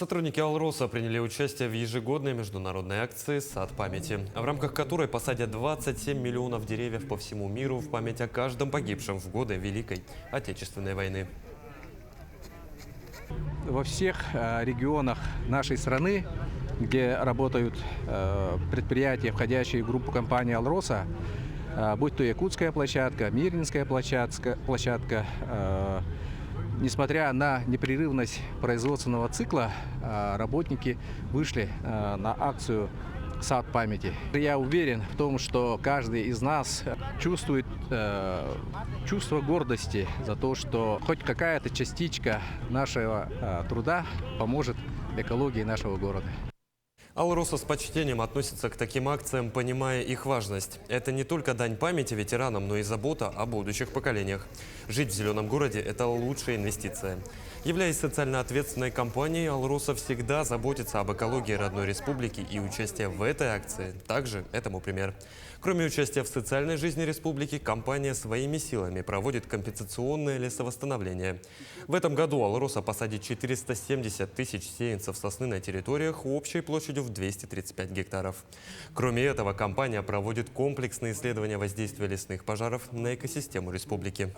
Сотрудники Алроса приняли участие в ежегодной международной акции «Сад памяти», в рамках которой посадят 27 миллионов деревьев по всему миру в память о каждом погибшем в годы Великой Отечественной войны. Во всех регионах нашей страны, где работают предприятия, входящие в группу компании «Алроса», будь то якутская площадка, мирнинская площадка, несмотря на непрерывность производственного цикла, работники вышли на акцию «Сад памяти». Я уверен в том, что каждый из нас чувствует чувство гордости за то, что хоть какая-то частичка нашего труда поможет экологии нашего города. Алроса с почтением относится к таким акциям, понимая их важность. Это не только дань памяти ветеранам, но и забота о будущих поколениях. Жить в зеленом городе – это лучшая инвестиция. Являясь социально ответственной компанией, Алроса всегда заботится об экологии родной республики, и участие в этой акции также этому пример. Кроме участия в социальной жизни республики, компания своими силами проводит компенсационное лесовосстановление. В этом году Алроса посадит 470 тысяч сеянцев сосны на территориях общей площадью в 235 гектаров. Кроме этого, компания проводит комплексные исследования воздействия лесных пожаров на экосистему республики.